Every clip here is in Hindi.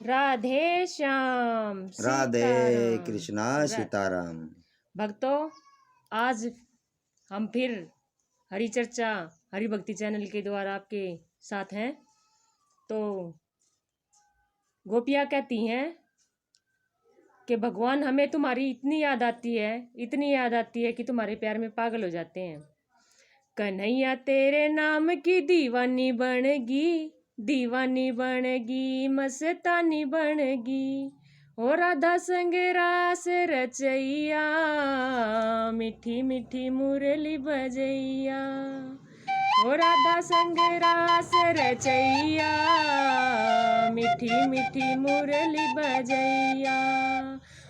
राधे श्याम राधे सीताराम। कृष्णा सीताराम। भक्तों, आज हम फिर हरि चर्चा हरि भक्ति चैनल के द्वारा आपके साथ हैं। तो गोपियाँ कहती हैं कि भगवान हमें तुम्हारी इतनी याद आती है कि तुम्हारे प्यार में पागल हो जाते हैं। कन्हैया तेरे नाम की दीवानी बनेगी मस्तानी बनेगी। ओ राधा संग रास रचैया, मीठी मीठी मुरली बजैया। ओ राधा संग रास रचैया, मीठी मीठी मुरली बजैया।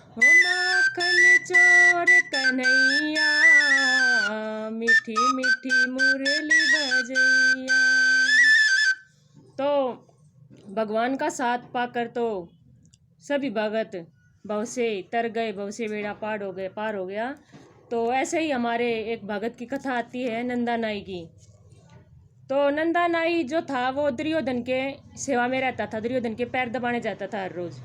ओ माखन चोर कन्हैया, मीठी मीठी मुरली बजैया। तो भगवान का साथ पाकर तो सभी भगत भव से तर गए, भव से बेड़ा पार हो गया। तो ऐसे ही हमारे एक भगत की कथा आती है नंदा नाई की। तो नंदा नाई जो था वो दुर्योधन के सेवा में रहता था, दुर्योधन के पैर दबाने जाता था हर रोज।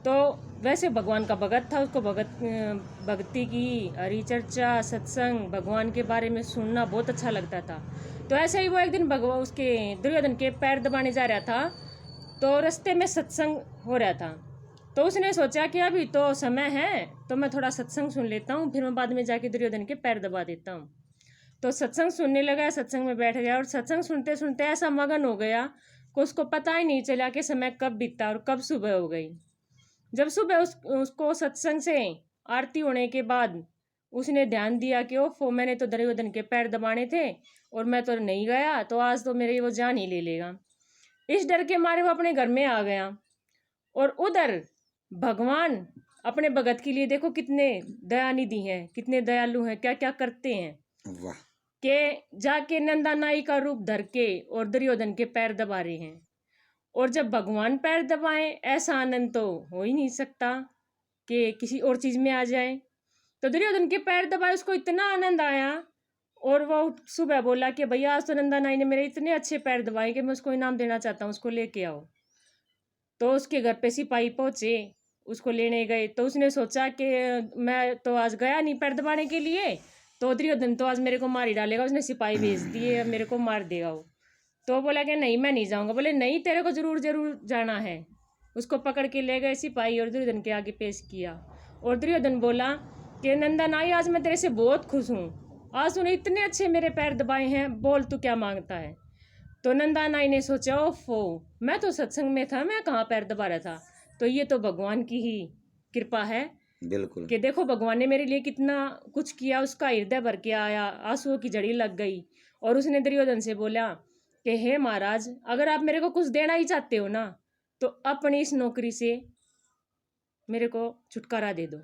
तो वैसे भगवान का भगत था, उसको भक्ति की हरि चर्चा सत्संग भगवान के बारे में सुनना बहुत अच्छा लगता था। तो ऐसे ही वो एक दिन उसके दुर्योधन के पैर दबाने जा रहा था, तो रास्ते में सत्संग हो रहा था। तो उसने सोचा कि अभी तो समय है, तो मैं थोड़ा सत्संग सुन लेता हूँ, फिर मैं बाद में जाके दुर्योधन के पैर दबा देता हूँ। तो सत्संग सुनने लगा, सत्संग में बैठ गया और सत्संग सुनते सुनते ऐसा मगन हो गया कि उसको पता ही नहीं चला कि समय कब बीता और कब सुबह हो गई। जब सुबह उसको सत्संग से आरती होने के बाद उसने ध्यान दिया कि ओफो, मैंने तो दुर्योधन के पैर दबाने थे और मैं तो नहीं गया, तो आज तो मेरे वो जान ही ले लेगा। इस डर के मारे वो अपने घर में आ गया। और उधर भगवान अपने भगत के लिए देखो कितने दयानिधि हैं, कितने दयालु हैं, क्या क्या करते हैं। वाह। के जाके नंदा नाई का रूप धर के और दुर्योधन के पैर दबा रहे हैं। और जब भगवान पैर दबाएं, ऐसा आनंद तो हो ही नहीं सकता कि किसी और चीज में आ जाए। तो दुर्योधन के पैर दबाए, उसको इतना आनंद आया और वो सुबह बोला कि भैया आज तो नंदा नाई ने मेरे इतने अच्छे पैर दबाए कि मैं उसको इनाम देना चाहता हूँ, उसको लेके आओ। तो उसके घर पे सिपाही पहुंचे, उसको लेने गए। तो उसने सोचा कि मैं तो आज गया नहीं पैर दबाने के लिए, तो दुर्योधन तो आज मेरे को मार ही डालेगा, उसने सिपाही भेज दिए, मेरे को मार देगा वो। तो बोला कि नहीं, मैं नहीं जाऊंगा। बोले नहीं, तेरे को जरूर जरूर जाना है। उसको पकड़ के ले गए सिपाही और दुर्योधन के आगे पेश किया। और दुर्योधन बोला कि नंदा नाई, आज मैं तेरे से बहुत खुश हूँ, आज तूने इतने अच्छे मेरे पैर दबाए हैं, बोल तू क्या मांगता है। तो नंदा नाई ने सोचा, ओफो, मैं तो सत्संग में था, मैं कहाँ पैर दबा रहा था। तो ये तो भगवान की ही कृपा है। बिल्कुल कि देखो भगवान ने मेरे लिए कितना कुछ किया। उसका हृदय भर के आया, आंसुओं की झड़ी लग गई। और उसने दुर्योधन से बोला कि हे महाराज, अगर आप मेरे को कुछ देना ही चाहते हो ना, तो अपनी इस नौकरी से मेरे को छुटकारा दे दो।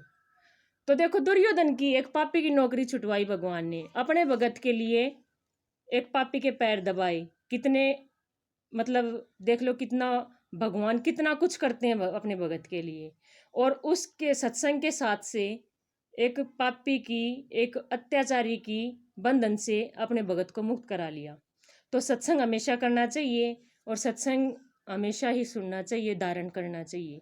तो देखो दुर्योधन की एक पापी की नौकरी छुटवाई भगवान ने, अपने भगत के लिए एक पापी के पैर दबाए। कितने मतलब देख लो कितना भगवान कितना कुछ करते हैं अपने भगत के लिए। और उसके सत्संग के साथ से एक पापी की, एक अत्याचारी की बंधन से अपने भगत को मुक्त करा लिया। तो सत्संग हमेशा करना चाहिए और सत्संग हमेशा ही सुनना चाहिए, धारण करना चाहिए।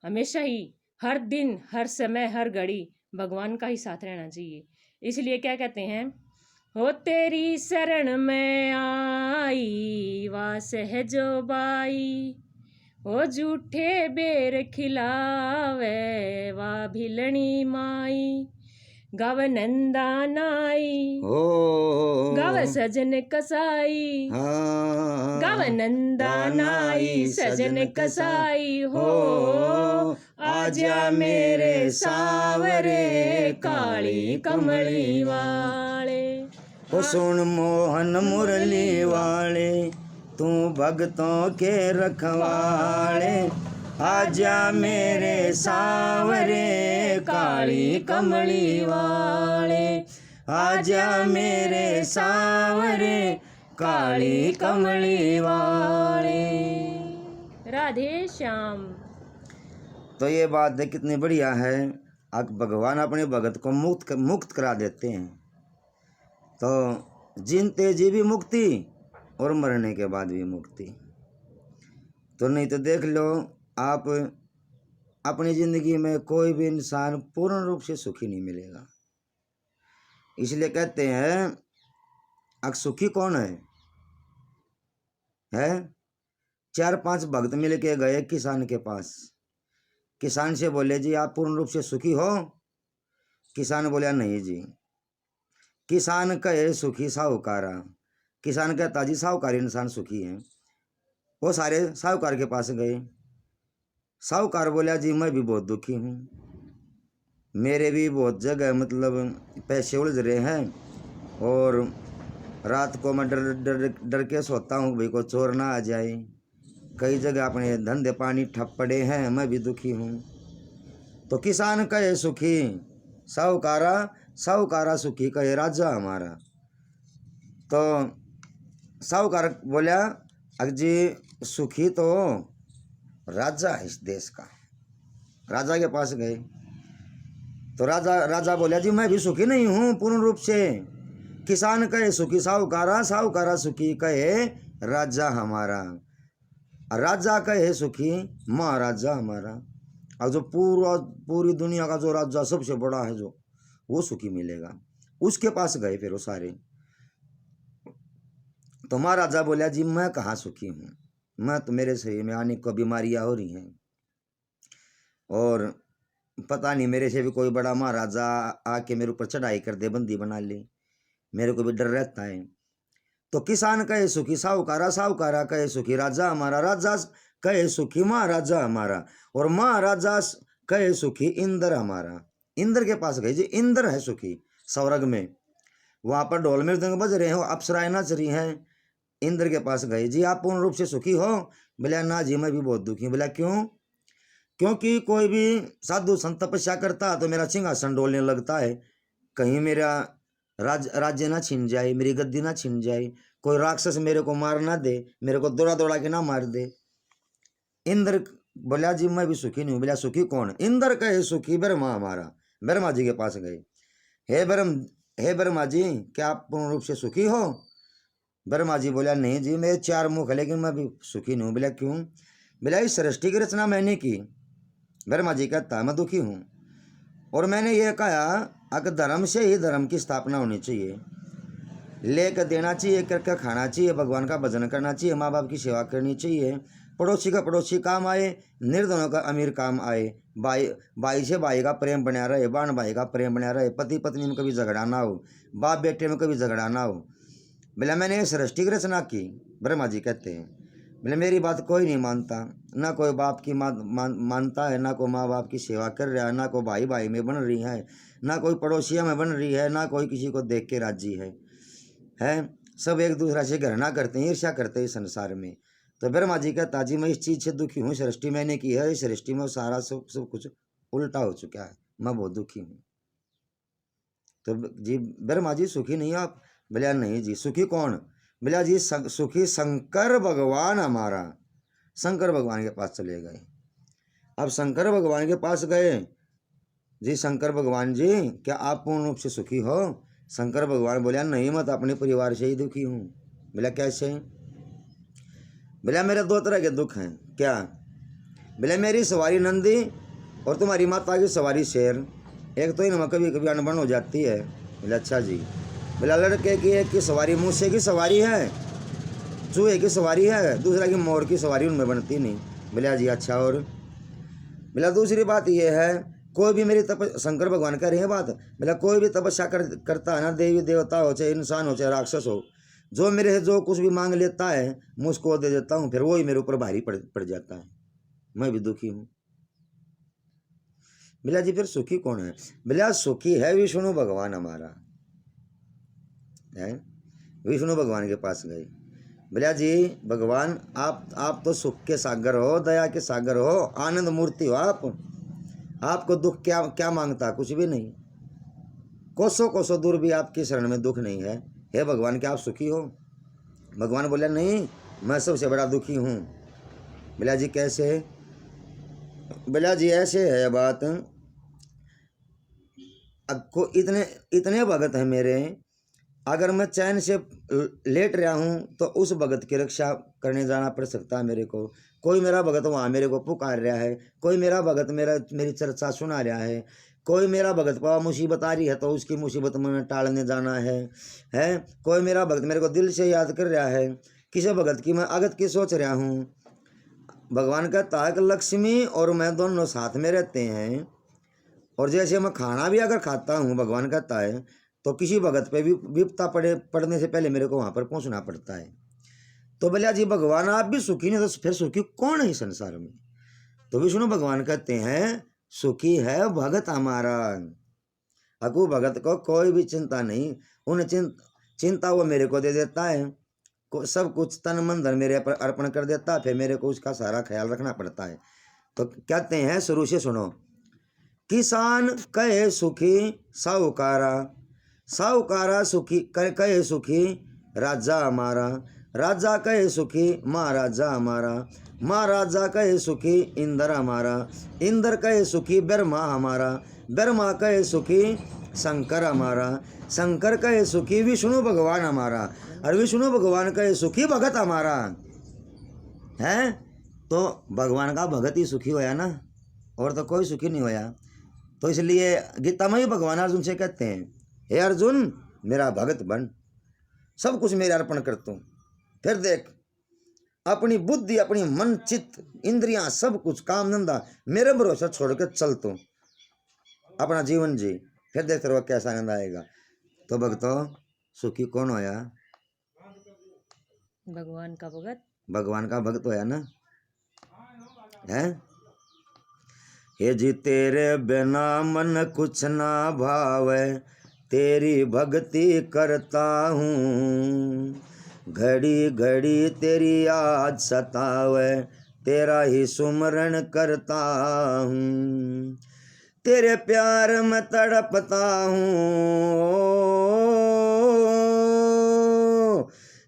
हमेशा ही, हर दिन, हर समय, हर घड़ी भगवान का ही साथ रहना चाहिए। इसलिए क्या कहते हैं, हो तेरी शरण में आई वा सहजो बाई, हो झूठे बेर खिलावे वा भिलनी माई। गाव नंदा नाई, हो गाव सजन कसाई, हाँ, गाव नंदा नाई सजन कसाई। हो आजा मेरे सावरे, काली कमली वाले। हो सुन मोहन मुरली वाले, तू भगतों के रखवाले। आजा मेरे सावरे, काली कमली वाले। आजा मेरे सावरे, काली कमली वाले। राधे श्याम। तो ये बात है कितनी बढ़िया है। भगवान अपने भगत को मुक्त करा देते हैं। तो जीते जी भी मुक्ति और मरने के बाद भी मुक्ति। तो नहीं तो देख लो आप अपनी ज़िंदगी में कोई भी इंसान पूर्ण रूप से सुखी नहीं मिलेगा। इसलिए कहते हैं अब सुखी कौन है? 4-5 भक्त मिल के गए किसान के पास। किसान से बोले जी आप पूर्ण रूप से सुखी हो? किसान बोला नहीं जी। किसान कहे सुखी साहूकारा। किसान कहता जी साहूकार इंसान सुखी है। वो सारे साहूकार के पास गए। साहूकार बोला जी मैं भी बहुत दुखी हूँ, मेरे भी बहुत जगह मतलब पैसे उलझ रहे हैं और रात को मैं डर डर डर के सोता हूँ भाई को चोर ना आ जाए। कई जगह अपने धंधे पानी ठप पड़े हैं, मैं भी दुखी हूँ। तो किसान कहे सुखी साहूकारा, साहूकारा सुखी कहे राजा हमारा। तो साहूकार बोला अजी सुखी तो राजा है इस देश का। राजा के पास गए तो राजा बोला जी मैं भी सुखी नहीं हूँ पूर्ण रूप से। किसान कहे सुखी साहूकारा, साहूकारा सुखी कहे राजा हमारा। राजा कहे सुखी महाराजा हमारा। और जो पूरी दुनिया का जो राजा सबसे बड़ा है जो वो सुखी मिलेगा, उसके पास गए फिर वो सारे। तो महाराजा बोला जी मैं कहाँ सुखी हूँ, मैं तो मेरे शरीर में अनेक को बीमारियाँ हो रही हैं और पता नहीं मेरे से भी कोई बड़ा महाराजा आके मेरे ऊपर चढ़ाई कर दे, बंदी बना ले, मेरे को भी डर रहता है। तो किसान कहे सुखी साहूकारा, साहूकारा कहे सुखी राजा हमारा, राजा कहे सुखी महाराजा हमारा और महाराजा कहे सुखी इंद्र हमारा। इंद्र के पास गए जी, इंद्र है सुखी स्वर्ग में, वहाँ पर ढोल मृदंग बज रहे हो, अप्सराएं नाच रही हैं। इंद्र के पास गए जी आप पूर्ण रूप से सुखी हो? बोला ना जी मैं भी बहुत दुखी हूँ। बोला क्यों? क्योंकि कोई भी साधु संत तपस्या करता तो मेरा सिंहासन डोलने लगता है, कहीं मेरा राज्य ना छिन जाए, मेरी गद्दी ना छिन जाए, कोई राक्षस मेरे को मार ना दे, मेरे को दौड़ा दौड़ा के ना मार दे। इंद्र बोला जी मैं भी सुखी नहीं हूँ। बोला सुखी कौन? इंद्र कहे सुखी ब्रह्मा हमारा। ब्रह्मा जी के पास गए, हे ब्रह्मा जी क्या आप पूर्ण रूप से सुखी हो? ब्रह्मा जी बोला नहीं जी मेरे 4 मुख है लेकिन मैं भी सुखी नहीं हूँ। बोला क्यों? बोला इस सृष्टि की रचना मैंने की। ब्रह्मा जी कहता मैं दुखी हूँ और मैंने ये कहा अगर धर्म से ही धर्म की स्थापना होनी चाहिए, लेकर देना चाहिए, करके खाना चाहिए, भगवान का भजन करना चाहिए, माँ बाप की सेवा करनी चाहिए, पड़ोसी का पड़ोसी काम आए, निर्धनों का अमीर काम आए, भाई से भाई का प्रेम बना रहे, बहन भाई का प्रेम बना रहे, पति पत्नी में कभी झगड़ा ना हो, बाप बेटे में कभी झगड़ा ना हो। बोला मैंने सृष्टि की रचना की। ब्रह्मा जी कहते हैं बोले मेरी बात कोई नहीं मानता, ना कोई बाप की मानता है, ना कोई माँ बाप की सेवा कर रहा है, ना कोई भाई भाई में बन रही है, ना कोई पड़ोसिया में बन रही है, ना कोई किसी को देख के राजी है। सब एक दूसरे से घृणा करते हैं, ईर्ष्या करते हैं संसार में। तो ब्रह्मा जी कहता जी मैं इस चीज़ से दुखी हूँ, सृष्टि मैंने की है, इस सृष्टि में सारा सब कुछ उल्टा हो चुका है, मैं बहुत दुखी हूँ। तो जी ब्रह्मा जी सुखी नहीं आप? बोला नहीं जी। सुखी कौन? बोला जी सुखी शंकर भगवान हमारा। शंकर भगवान के पास चले गए। अब शंकर भगवान के पास गए जी, शंकर भगवान जी क्या आप पूर्ण रूप से सुखी हो? शंकर भगवान बोला नहीं मैं तो अपने परिवार से ही दुखी हूँ। बोला कैसे? बोला मेरे 2 तरह के दुख हैं। क्या? बोले मेरी सवारी नंदी और तुम्हारी माता की सवारी शेर, एक तो इनमें कभी कभी अनबन हो जाती है। बोले अच्छा जी। बोला लड़के की एक की सवारी मूसे की सवारी है, चूहे की सवारी है, दूसरा की मोर की सवारी उनमें बनती नहीं। बोला जी अच्छा। और बोला दूसरी बात यह है कोई भी मेरी शंकर भगवान कह रहे हैं बात। बोला कोई भी तपस्या करता है ना, देवी देवता हो चाहे इंसान हो चाहे राक्षस हो, जो मेरे से जो कुछ भी मांग लेता है मैं उसको दे देता हूँ, फिर वही मेरे ऊपर भारी पड़ जाता है, मैं भी दुखी हूँ। बोला जी फिर सुखी कौन है? बोला सुखी है विष्णु भगवान हमारा है। विष्णु भगवान के पास गए। बोला जी भगवान आप तो सुख के सागर हो, दया के सागर हो, आनंद मूर्ति हो आपको दुख क्या मांगता? कुछ भी नहीं, कोसों दूर भी आपकी शरण में दुख नहीं है। हे भगवान क्या आप सुखी हो? भगवान बोला नहीं मैं सबसे बड़ा दुखी हूँ। बोला जी कैसे? बोला जी ऐसे है बात, अब को इतने भगत हैं मेरे, अगर मैं चैन से लेट रहा हूँ तो उस भगत की रक्षा करने जाना पड़ सकता है मेरे को। कोई मेरा भगत वहाँ मेरे को पुकार रहा है, कोई मेरा भगत मेरी चर्चा सुना रहा है, कोई मेरा भगत पावा मुसीबत आ रही है तो उसकी मुसीबत में टालने जाना है। कोई मेरा भगत मेरे को दिल से याद कर रहा है, किसी भगत की मैं आगत की सोच रहा हूँ। भगवान कहता है कि लक्ष्मी और मैं दोनों साथ में रहते हैं, और जैसे मैं खाना भी अगर खाता हूँ, भगवान कहता है, तो किसी भगत पे भी विपता पड़ने से पहले मेरे को वहाँ पर पहुँचना पड़ता है। तो बोलिया जी भगवान आप भी सुखी नहीं, तो फिर सुखी कौन है संसार में? तो विष्णु भगवान कहते हैं सुखी है भगत हमारा। अकु भगत को कोई भी चिंता नहीं, उन चिंता वो मेरे को दे देता है, सब कुछ तन मन धन मेरे पर अर्पण कर देता है, फिर मेरे को उसका सारा ख्याल रखना पड़ता है। तो कहते हैं शुरू से सुनो, किसान कहे सुखी साहूकारा, साहूकारा सुखी कहे सुखी राजा हमारा, राजा कहे सुखी महाराजा हमारा, महाराजा कहे सुखी इंद्र हमारा, इंद्र कहे सुखी ब्रह्मा हमारा, ब्रह्मा कहे सुखी शंकर हमारा, शंकर कहे सुखी विष्णु भगवान हमारा, और विष्णु भगवान कहे सुखी भगत हमारा है। तो भगवान का भगत ही सुखी होया ना, और तो कोई सुखी नहीं होया। तो इसलिए गीता में भी भगवान अर्जुन से कहते हैं, हे अर्जुन मेरा भगत बन, सब कुछ मेरे अर्पण कर तू, फिर देख अपनी बुद्धि अपनी मन चित्त इंद्रियां सब कुछ काम धंधा मेरे भरोसा छोड़ के चल तू अपना जीवन जी, फिर देख तेरे को कैसा आनंद आएगा। तो भक्तों सुखी कौन होया? भगवान का भगत, भगवान का भक्त होया ना है। हे जी तेरे बिना मन कुछ ना भावे, तेरी भक्ति करता हूँ, घड़ी घड़ी तेरी याद सतावे, तेरा ही सुमरण करता हूँ, तेरे प्यार में तड़पता हूँ,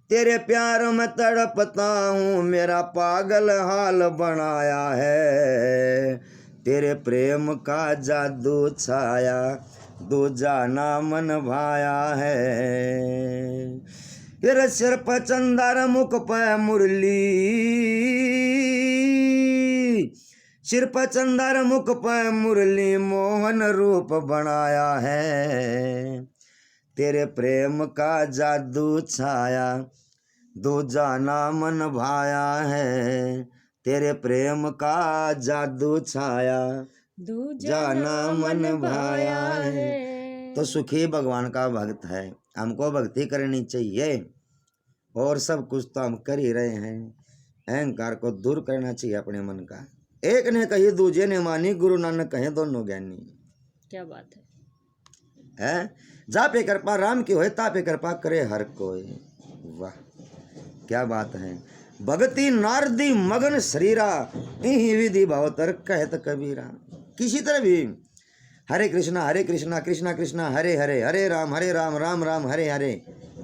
तेरे प्यार में तड़पता हूँ, मेरा पागल हाल बनाया है, तेरे प्रेम का जादू छाया, दूजा ना मन भाया है, तेरे सिर पर चंदर मुख पर मुरली, सिर पर चंदर मुख पर मुरली मोहन रूप बनाया है, तेरे प्रेम का जादू छाया, दूजा ना मन भाया है, तेरे प्रेम का जादू छाया, दूजा ना मन भाया है। तो सुखी भगवान का भक्त है, हमको भक्ति करनी चाहिए, और सब कुछ तो हम कर ही रहे हैं। अहंकार को दूर करना चाहिए अपने मन का। एक ने कही दूजे ने मानी, गुरु नानक कहे दोनों ज्ञानी। क्या बात है? जा पे कृपा राम की होए, ता पे कृपा करे हर कोई। वाह क्या बात है। भगति नारदी मगन शरीरा, इही विधि भवतर कहत कबीरा। किसी तरह भी हरे कृष्णा कृष्णा कृष्णा हरे हरे, हरे राम राम राम हरे हरे,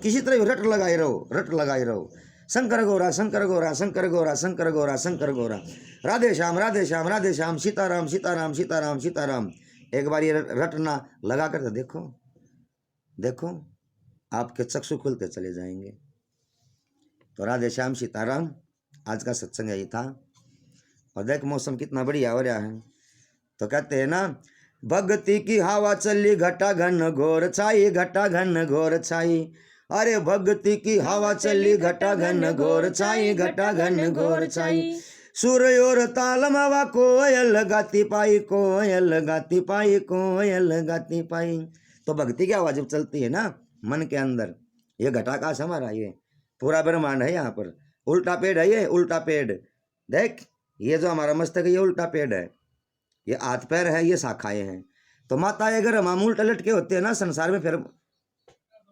किसी तरह भी रट लगाए रहो, रट लगाए रहो। शंकर गौरा शंकर गौरा शंकर गौरा शंकर गौरा शंकर गौरा, राधे श्याम राधे श्याम राधे श्याम, सीताराम सीताराम सीताराम सीताराम। एक बार ये रटना लगा कर देखो, देखो आपके चक्षु खुलते चले जाएंगे। तो राधे श्याम सीताराम, आज का सत्संग यही था। और देख मौसम कितना बढ़िया हो रहा है। तो कहते हैं ना, भक्ति की हवा चली घटा घन घोर छाई, घटा घन घोर छाई। अरे भक्ति की हवा चली घटा घन घोर छाई, घटा घन घोर छाई। सूर्य और ताल मावा कोयल गाती पाई, कोयल गाती पाई, कोयल गाती पाई। तो भक्ति की आवाज जब चलती है ना मन के अंदर, ये घटाकाश हमारा, ये पूरा ब्रह्मांड है। यहाँ पर उल्टा पेड़ है, ये उल्टा पेड़ देख, ये जो हमारा मस्तक है ये उल्टा पेड़ है, ये हाथ पैर है, ये शाखाएं हैं। तो माता अगर हम उल्टा लटके होते हैं ना संसार में, फिर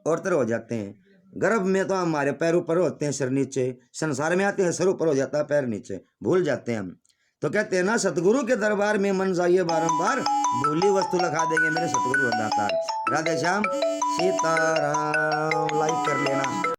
और तरह हो जाते हैं। गर्भ में तो हमारे पैर ऊपर होते हैं सिर नीचे, संसार में आते हैं सर ऊपर हो जाता है पैर नीचे, भूल जाते हैं हम। तो कहते हैं ना, सतगुरु के दरबार में मन जाइए बारंबार, भूली वस्तु लगा देंगे मेरे सतगुरु दातार। राधे श्याम सीताराम। लाइक कर लेना।